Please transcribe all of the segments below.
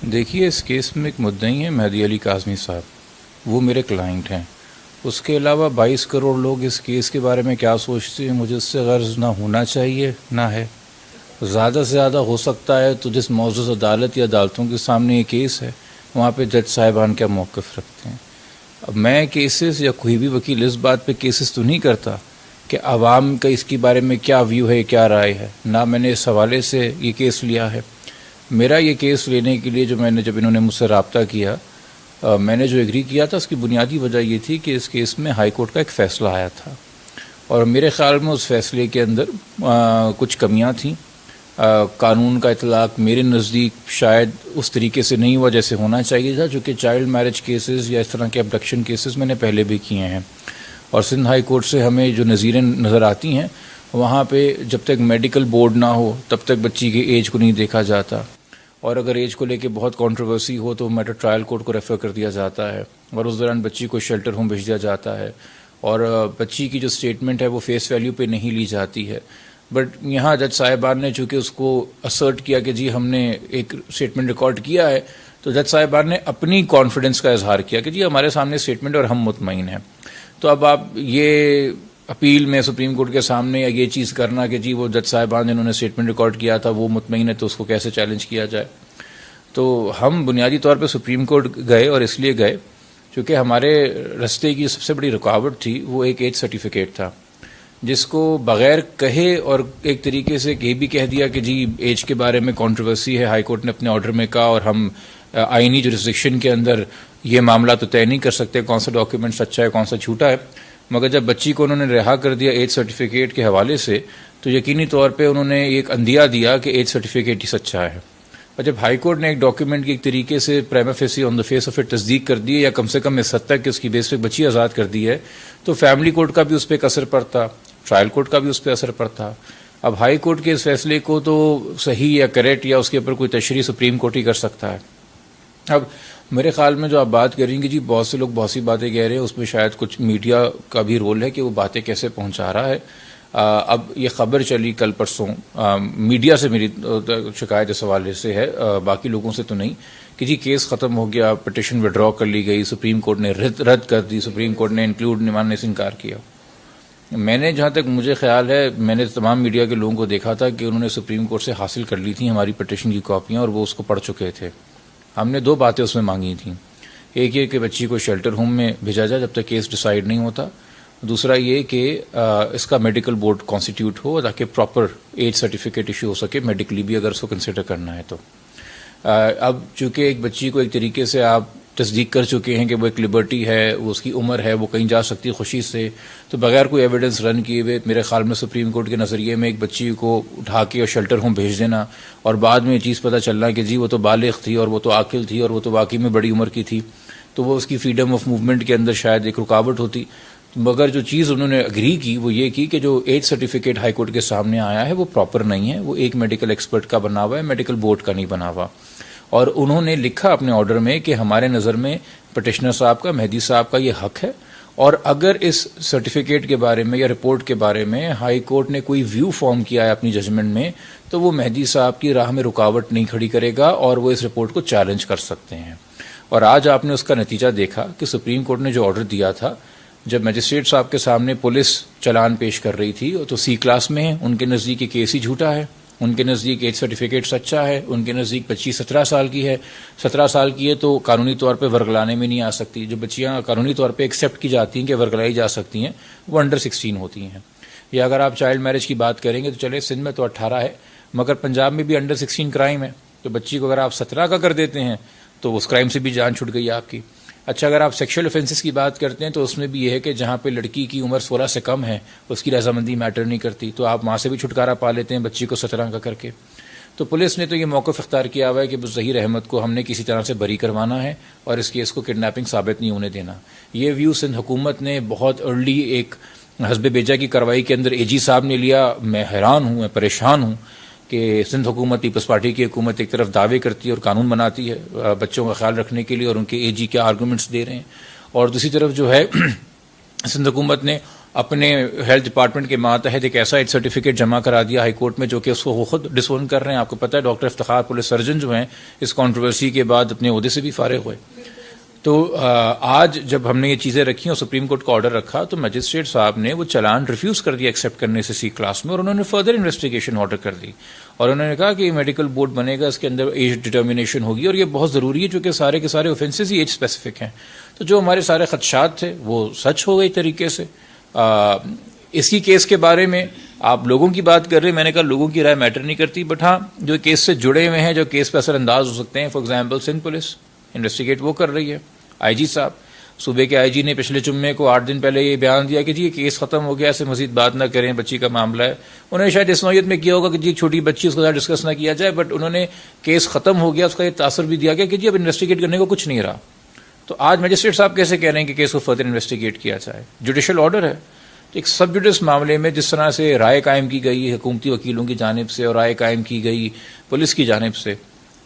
देखिए, इस केस में एक मुद्दई है मेहदी अली काज़मी साहब। वो मेरे क्लाइंट हैं। उसके अलावा 22 करोड़ लोग इस केस के बारे में क्या सोचते हैं, मुझे उससे गर्ज ना होना चाहिए ना है। ज़्यादा से ज़्यादा हो सकता है तो जिस मौजूद अदालत या अदालतों के सामने ये केस है वहाँ पे जज साहिबान क्या मौक़िफ़ रखते हैं। अब मैं केसेस या कोई भी वकील इस बात पे केसेस तो नहीं करता कि आवाम का इसके बारे में क्या व्यू है, क्या राय है। ना मैंने इस हवाले से ये केस लिया है। मेरा ये केस लेने के लिए जब इन्होंने मुझसे रब्ता किया, मैंने जो एग्री किया था उसकी बुनियादी वजह ये थी कि इस केस में हाई कोर्ट का एक फ़ैसला आया था और मेरे ख़्याल में उस फैसले के अंदर कुछ कमियां थीं। कानून का इतलाक़ मेरे नज़दीक शायद उस तरीके से नहीं हुआ जैसे होना चाहिए था, चूँकि चाइल्ड मैरिज केसेस या इस तरह के अबडक्शन केसेस मैंने पहले भी किए हैं और सिंध हाई कोर्ट से हमें जो नज़ीरें नज़र आती हैं वहाँ पे जब तक मेडिकल बोर्ड ना हो तब तक बच्ची की एज को नहीं देखा जाता और अगर एज को लेके बहुत कंट्रोवर्सी हो तो मैटर ट्रायल कोर्ट को रेफ़र कर दिया जाता है और उस दौरान बच्ची को शेल्टर होम भेज दिया जाता है और बच्ची की जो स्टेटमेंट है वो फेस वैल्यू पे नहीं ली जाती है। बट यहाँ जज साहिबान ने चूँकि उसको असर्ट किया कि जी हमने एक स्टेटमेंट रिकॉर्ड किया है, तो जज साहिबान ने अपनी कॉन्फिडेंस का इजहार किया कि जी हमारे सामने स्टेटमेंट और हम मुतमईन हैं। तो अब आप ये अपील में सुप्रीम कोर्ट के सामने या ये चीज़ करना कि जी वो जज साहिबान जिन्होंने स्टेटमेंट रिकॉर्ड किया था वो मुतमईन है तो उसको कैसे चैलेंज किया जाए। तो हम बुनियादी तौर पे सुप्रीम कोर्ट गए और इसलिए गए क्योंकि हमारे रास्ते की सबसे बड़ी रुकावट थी वो एक एज सर्टिफिकेट था जिसको बग़ैर कहे और एक तरीके से ये भी कह दिया कि जी एज के बारे में कंट्रोवर्सी है, हाई कोर्ट ने अपने ऑर्डर में कहा और हम आईनी जुरिस्डिक्शन के अंदर ये मामला तो तय नहीं कर सकते कौन सा डॉक्यूमेंट सच्चा है कौन सा झूठा है। मगर जब बच्ची को उन्होंने रिहा कर दिया एज सर्टिफिकेट के हवाले से तो यकीनी तौर पे उन्होंने एक अंदिया दिया कि एज सर्टिफिकेट ही सच्चा है। और जब हाई कोर्ट ने एक डॉक्यूमेंट की एक तरीके से prima facie on the face of it तस्दीक कर दी है या कम से कम इस हद तक कि उसकी बेस पे बच्ची आज़ाद कर दी है, तो फैमिली कोर्ट का भी उस पर एक असर पड़ता, ट्रायल कोर्ट का भी उस पर असर पड़ता। अब हाई कोर्ट के इस फैसले को तो सही या करेक्ट या उसके ऊपर कोई तशरीह सुप्रीम कोर्ट ही कर सकता है। अब मेरे ख्याल में जो आप बात करेंगे जी बहुत से लोग बहुत सी बातें कह रहे हैं, उसमें शायद कुछ मीडिया का भी रोल है कि वो बातें कैसे पहुंचा रहा है। अब ये खबर चली कल परसों, मीडिया से मेरी शिकायत इस हवाले से है, बाकी लोगों से तो नहीं, कि जी केस ख़त्म हो गया, पिटिशन विड्रॉ कर ली गई, सुप्रीम कोर्ट ने रद्द कर दी, सुप्रीम कोर्ट ने इंक्लूड मानने से इनकार किया। मैंने जहाँ तक मुझे ख्याल है मैंने तमाम मीडिया के लोगों को देखा था कि उन्होंने सुप्रीम कोर्ट से हासिल कर ली थी हमारी पिटिशन की कॉपियाँ और वो उसको पढ़ चुके थे। हमने दो बातें उसमें मांगी थी, एक ये कि बच्ची को शेल्टर होम में भेजा जाए जब तक केस डिसाइड नहीं होता, दूसरा ये कि इसका मेडिकल बोर्ड कॉन्स्टिट्यूट हो ताकि प्रॉपर एज सर्टिफिकेट इशू हो सके मेडिकली भी अगर उसको कंसिडर करना है तो। अब चूँकि एक बच्ची को एक तरीके से आप तस्दीक कर चुके हैं कि वो एक लिबर्टी है, वो उसकी उम्र है, वो कहीं जा सकती है खुशी से, तो बगैर कोई एविडेंस रन किए हुए मेरे ख्याल में सुप्रीम कोर्ट के नज़रिए में एक बच्ची को उठा के और शेल्टर होम भेज देना और बाद में ये चीज़ पता चलना कि जी वो तो बालिग थी और वो तो आकिल थी और वो तो वाकई में बड़ी उम्र की थी, तो वो उसकी फ्रीडम ऑफ मूवमेंट के अंदर शायद एक रुकावट होती। मगर जो चीज़ उन्होंने अग्री की वो ये की कि जो एज सर्टिफिकेट हाई कोर्ट के सामने आया है वो प्रॉपर नहीं है, वो एक मेडिकल एक्सपर्ट का बना हुआ है, मेडिकल बोर्ड का नहीं बना हुआ। और उन्होंने लिखा अपने ऑर्डर में कि हमारे नज़र में पटिशनर साहब का, मेहदी साहब का ये हक है और अगर इस सर्टिफिकेट के बारे में या रिपोर्ट के बारे में हाई कोर्ट ने कोई व्यू फॉर्म किया है अपनी जजमेंट में तो वो मेहदी साहब की राह में रुकावट नहीं खड़ी करेगा और वो इस रिपोर्ट को चैलेंज कर सकते हैं। और आज आपने उसका नतीजा देखा कि सुप्रीम कोर्ट ने जो ऑर्डर दिया था, जब मजिस्ट्रेट साहब के सामने पुलिस चलान पेश कर रही थी तो सी क्लास में है, उनके नज़दीक ये केस ही झूठा है, उनके नज़दीक एज सर्टिफिकेट सच्चा है, उनके नज़दीक बच्ची 17 साल की है, 17 साल की है तो कानूनी तौर पे वर्गलाने में नहीं आ सकती। जो बच्चियाँ कानूनी तौर पे एक्सेप्ट की जाती हैं कि वर्गलाई जा सकती हैं वो अंडर 16 होती हैं। या अगर आप चाइल्ड मैरिज की बात करेंगे तो चले सिंध में तो 18 है मगर पंजाब में भी अंडर 16 क्राइम है, तो बच्ची को अगर आप 17 का कर देते हैं तो उस क्राइम से भी जान छूट गई आपकी। अच्छा, अगर आप सेक्सुअल ऑफेंसेस की बात करते हैं तो उसमें भी यह है कि जहाँ पे लड़की की उम्र 16 से कम है उसकी रजामंदी मैटर नहीं करती, तो आप वहाँ से भी छुटकारा पा लेते हैं बच्ची को 17 का करके। तो पुलिस ने तो ये मौक़िफ़ इख्तियार किया हुआ है कि ज़हीर अहमद को हमने किसी तरह से बरी करवाना है और इस केस को किडनैपिंग साबित नहीं होने देना। ये व्यू सिंध हुकूमत ने बहुत अर्ली एक हस्ब बेजा की कार्रवाई के अंदर एजी साहब ने लिया। मैं हैरान हूँ, मैं परेशान हूँ कि सिंध हुकूमत, पीपल्स पार्टी की हुकूमत एक तरफ दावे करती है और कानून बनाती है बच्चों का ख्याल रखने के लिए और उनके एजी क्या आर्गूमेंट्स दे रहे हैं, और दूसरी तरफ जो है सिंध हुकूमत ने अपने हेल्थ डिपार्टमेंट के मातहत एक ऐसा सर्टिफिकेट जमा करा दिया हाई कोर्ट में जो कि उसको वो खुद डिसोन कर रहे हैं। आपको पता है डॉक्टर इफ्तिखार पुलिस सर्जन जो हैं इस कंट्रोवर्सी के बाद अपने ओहदे से भी फारिग हुए। तो आज जब हमने ये चीज़ें रखी और सुप्रीम कोर्ट का ऑर्डर रखा तो मजिस्ट्रेट साहब ने वो चालान रिफ्यूज़ कर दिया एक्सेप्ट करने से सी क्लास में, और उन्होंने फर्दर इन्वेस्टिगेशन ऑर्डर कर दी और उन्होंने कहा कि मेडिकल बोर्ड बनेगा, इसके अंदर एज डिटर्मिनेशन होगी और ये बहुत ज़रूरी है क्योंकि सारे के सारे ऑफेंसेस ही एज स्पेसिफिक हैं। तो जो हमारे सारे खदशात थे वो सच हो गए तरीके से। इसी केस के बारे में आप लोगों की बात कर रहे हैं, मैंने कहा लोगों की राय मैटर नहीं करती, बट हाँ जो केस से जुड़े हुए हैं, जो केस पर असरअंदाज हो सकते हैं, for example Sindh police investigate वो कर रही है। आईजी साहब, सूबे के आईजी ने पिछले जुम्मे को 8 दिन पहले ये बयान दिया कि जी ये केस खत्म हो गया, ऐसे मजीद बात ना करें, बच्ची का मामला है। उन्होंने शायद इस नौयत में किया होगा कि जी छोटी बच्ची उसके साथ डिस्कस ना किया जाए, बट उन्होंने केस खत्म हो गया उसका ये तासर भी दिया गया कि जी अब इन्वेस्टिगेट करने को कुछ नहीं रहा। तो आज मजिस्ट्रेट साहब कैसे कह रहे हैं कि केस को फर्दर इन्वेस्टिगेट किया जाए? जुडिशल ऑर्डर है। तो एक सब जुडिस मामले में जिस तरह से राय कायम की गई हुकूमती वकीलों की जानिब से और राय कायम की गई पुलिस की जानिब से,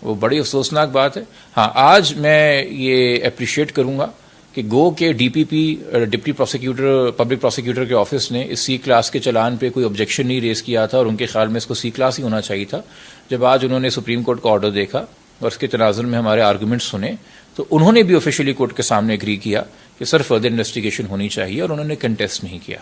वो बड़ी अफसोसनाक बात है। हाँ, आज मैं ये अप्रिशिएट करूँगा कि गो के DPP deputy prosecutor public prosecutor के ऑफिस ने इस सी क्लास के चलान पे कोई ऑब्जेक्शन नहीं रेज किया था और उनके ख्याल में इसको सी क्लास ही होना चाहिए था। जब आज उन्होंने सुप्रीम कोर्ट का ऑर्डर देखा और उसके तनाजुर में हमारे आर्गूमेंट सुने तो उन्होंने भी ऑफिशियली कोर्ट के सामने एग्री किया कि सर फर्दर इन्वेस्टिगेशन होनी चाहिए और उन्होंने कंटेस्ट नहीं किया।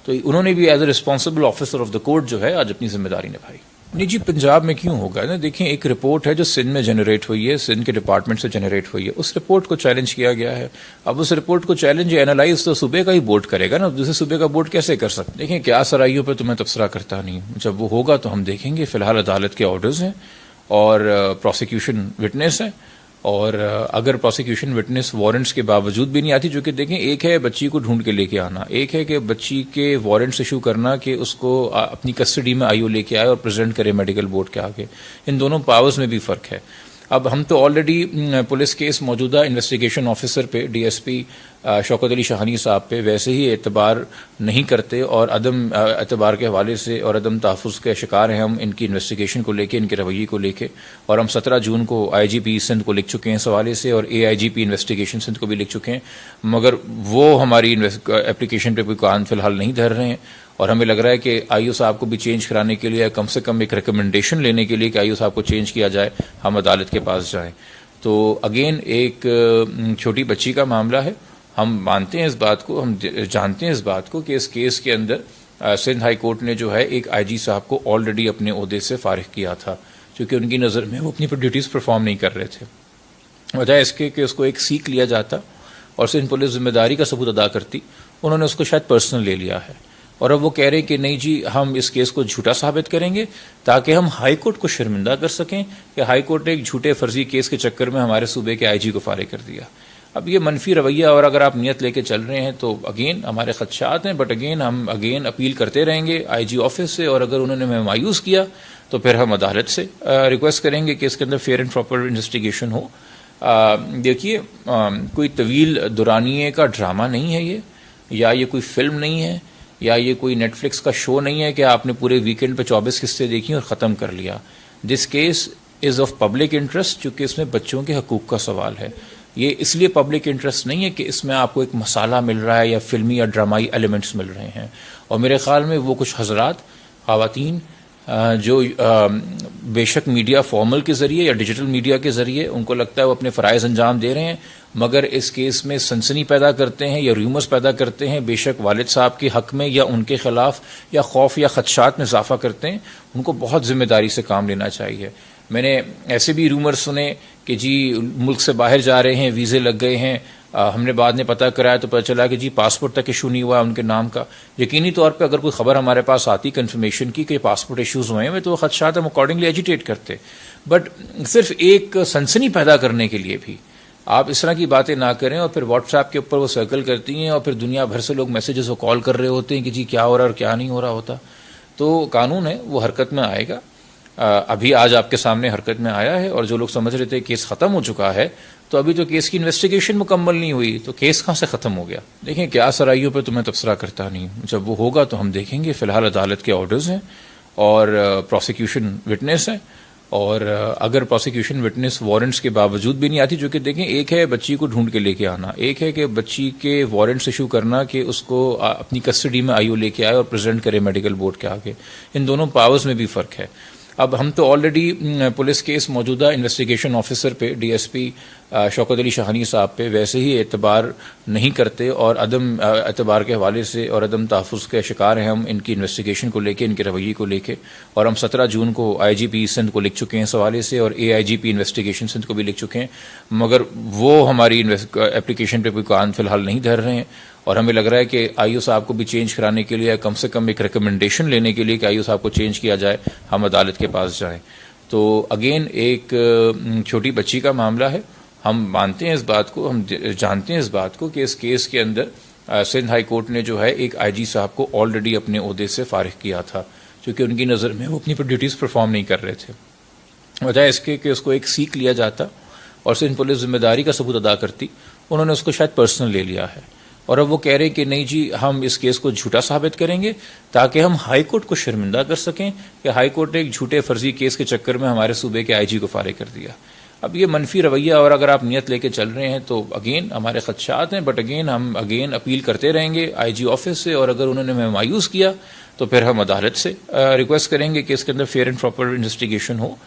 तो उन्होंने भी as a responsible officer of the court जो है आज अपनी जिम्मेदारी निभाई। नहीं जी, पंजाब में क्यों होगा ना? देखिए, एक रिपोर्ट है जो सिंध में जनरेट हुई है, सिंध के डिपार्टमेंट से जनरेट हुई है, उस रिपोर्ट को चैलेंज किया गया है। अब उस रिपोर्ट को चैलेंज एनालाइज तो सूबे का ही बोर्ड करेगा ना, दूसरे सूबे का बोर्ड कैसे कर सकते? देखिए, क्या सराइयों पर तो मैं तबसरा करता नहीं हूँ, जब वो होगा तो हम देखेंगे। फिलहाल अदालत के ऑर्डर्स हैं और प्रोसिक्यूशन विटनेस है, और अगर प्रोसिक्यूशन विटनेस वारंट्स के बावजूद भी नहीं आती, जो कि देखें एक है बच्ची को ढूंढ के लेके आना, एक है कि बच्ची के वारंट्स इशू करना कि उसको अपनी कस्टडी में आईओ लेके आए और प्रेजेंट करे मेडिकल बोर्ड के आगे, इन दोनों पावर्स में भी फ़र्क है। अब हम तो ऑलरेडी पुलिस के इस मौजूदा इन्वेस्टिगेशन ऑफिसर पे डीएसपी शौकत अली शाहानी साहब पे वैसे ही एतबार नहीं करते और अदम एतबार के हवाले से और अदम तहफ़्फ़ुज़ के शिकार हैं हम इनकी इन्वेस्टिगेशन को लेके, इनके रवैये को लेके। और हम 17 जून को आईजीपी सिंध को लिख चुके हैं इस हवाले से और एआईजीपी इन्वेस्टिगेशन सिंध को भी लिख चुके हैं, मगर वो हमारी एप्लीकेशन पर कोई कान फिलहाल नहीं धर रहे हैं। और हमें लग रहा है कि आईओ साहब को भी चेंज कराने के लिए कम से कम एक रिकमेंडेशन लेने के लिए कि आईओ साहब को चेंज किया जाए, हम अदालत के पास जाएं। तो अगेन एक छोटी बच्ची का मामला है, हम मानते हैं इस बात को, हम जानते हैं इस बात को कि इस केस के अंदर सिंध हाई कोर्ट ने जो है एक आईजी साहब को ऑलरेडी अपने ओहदे से फारिग किया था, क्योंकि उनकी नज़र में वो अपनी ड्यूटीज़ परफॉर्म नहीं कर रहे थे। वजह इसके कि उसको एक सीख लिया जाता और सिंध पुलिस जिम्मेदारी का सबूत अदा करती, उन्होंने उसको शायद पर्सनल ले लिया है। और अब वो कह रहे हैं कि नहीं जी हम इस केस को झूठा साबित करेंगे ताकि हम हाई कोर्ट को शर्मिंदा कर सकें कि हाई कोर्ट ने एक झूठे फर्जी केस के चक्कर में हमारे सूबे के आईजी को फारिग कर दिया। अब ये मनफी रवैया, और अगर आप नियत लेके चल रहे हैं तो अगेन हमारे खदशात हैं, बट अगेन हम अपील करते रहेंगे आईजी ऑफिस से, और अगर उन्होंने हमें मायूस किया तो फिर हम अदालत से रिक्वेस्ट करेंगे कि इसके अंदर फेयर एंड प्रॉपर इन्वेस्टिगेशन हो। देखिए, कोई तवील दुरानिए का ड्रामा नहीं है ये, या ये कोई फिल्म नहीं है, या ये कोई नेटफ्लिक्स का शो नहीं है कि आपने पूरे वीकेंड पे 24 किस्तें देखी और ख़त्म कर लिया। This case is of public interest, चूँकि इसमें बच्चों के हकूक़ का सवाल है। ये इसलिए पब्लिक इंटरेस्ट नहीं है कि इसमें आपको एक मसाला मिल रहा है या फिल्मी या ड्रामाई एलिमेंट्स मिल रहे हैं। और मेरे ख्याल में वो कुछ हजरात ख़वातीन जो बेशक मीडिया फॉर्मल के ज़रिए या डिजिटल मीडिया के ज़रिए उनको लगता है वो अपने फ़राइज़ अंजाम दे रहे हैं, मगर इस केस में सनसनी पैदा करते हैं या रूमर्स पैदा करते हैं, बेशक वालिद साहब के हक़ में या उनके ख़िलाफ़ या खौफ या खदशात में इजाफा करते हैं। उनको बहुत ज़िम्मेदारी से काम लेना चाहिए। मैंने ऐसे भी रूमर सुने कि जी मुल्क से बाहर जा रहे हैं, वीज़े लग गए हैं, हमने बाद में पता कराया तो पता चला कि जी पासपोर्ट तक इशू नहीं हुआ उनके नाम का। यकीनी तौर पे अगर कोई खबर हमारे पास आती कंफर्मेशन की कि पासपोर्ट इशूज़ हुए हैं तो खदशात हम अकॉर्डिंगली एजिटेट करते, बट सिर्फ एक सनसनी पैदा करने के लिए भी आप इस तरह की बातें ना करें और फिर व्हाट्सएप के ऊपर वो सर्कल करती हैं और फिर दुनिया भर से लोग मैसेजेस को कॉल कर रहे होते हैं कि जी क्या हो रहा है और क्या नहीं हो रहा होता। तो कानून है वो हरकत में आएगा, अभी आज आपके सामने हरकत में आया है। और जो लोग समझ रहे थे केस ख़त्म हो चुका है, तो अभी तो केस की इन्वेस्टिगेशन मुकम्मल नहीं हुई, तो केस कहाँ से ख़त्म हो गया? देखें, क्या सराइयों पे तो मैं तबसरा करता नहीं हूँ, जब वो होगा तो हम देखेंगे। फ़िलहाल अदालत के ऑर्डर्स हैं और प्रोसिक्यूशन विटनेस है और अगर प्रोसिक्यूशन विटनेस वारंट्स के बावजूद भी नहीं आती, जो कि देखें, एक है बच्ची को ढूंढ के लेके आना, एक है कि बच्ची के वारंट्स इशू करना कि उसको अपनी कस्टडी में आईओ लेके आए और प्रेजेंट करे मेडिकल बोर्ड के आगे। इन दोनों पावर्स में भी फ़र्क है। अब हम तो ऑलरेडी पुलिस के इस मौजूदा इन्वेस्टिगेशन ऑफिसर पे, डीएसपी शौकत अली शाहानी साहब पे वैसे ही एतबार नहीं करते और अदम एतबार के हवाले से और अदम तहफ़्फ़ुज़ के शिकार हैं हम इनकी इन्वेस्टिगेशन को लेके, इनके रवैये को लेके। और हम 17 जून को IGP सिंध को लिख चुके हैं इस हवाले से और AIGP इन्वेस्टिगेशन सिंध को भी लिख चुके हैं, मगर वो हमारी एप्लीकेशन पर कोई कान फिलहाल नहीं धर रहे हैं। और हमें लग रहा है कि आईओ साहब को भी चेंज कराने के लिए, कम से कम एक रिकमेंडेशन लेने के लिए कि आईओ साहब को चेंज किया जाए, हम अदालत के पास जाएं। तो अगेन एक छोटी बच्ची का मामला है। हम मानते हैं इस बात को, हम जानते हैं इस बात को कि इस केस के अंदर सिंध हाई कोर्ट ने जो है एक IG साहब को ऑलरेडी अपने ओहदे से फारिग किया था, क्योंकि उनकी नज़र में वो अपनी ड्यूटीज़ परफॉर्म नहीं कर रहे थे। वजह इसके कि उसको एक सीख लिया जाता और सिंध पुलिस जिम्मेदारी का सबूत अदा करती, उन्होंने उसको शायद पर्सनल ले लिया है। और अब वो कह रहे हैं कि नहीं जी, हम इस केस को झूठा साबित करेंगे ताकि हम हाई कोर्ट को शर्मिंदा कर सकें कि हाई कोर्ट ने एक झूठे फर्जी केस के चक्कर में हमारे सूबे के IG को फारिग कर दिया। अब ये मनफी रवैया, और अगर आप नियत लेके चल रहे हैं तो अगेन हमारे खदशात हैं, बट अगेन हम अपील करते रहेंगे IG ऑफिस से, और अगर उन्होंने हमें मायूस किया तो फिर हम अदालत से रिक्वेस्ट करेंगे कि इसके अंदर फेयर एंड प्रॉपर इन्वेस्टिगेशन हो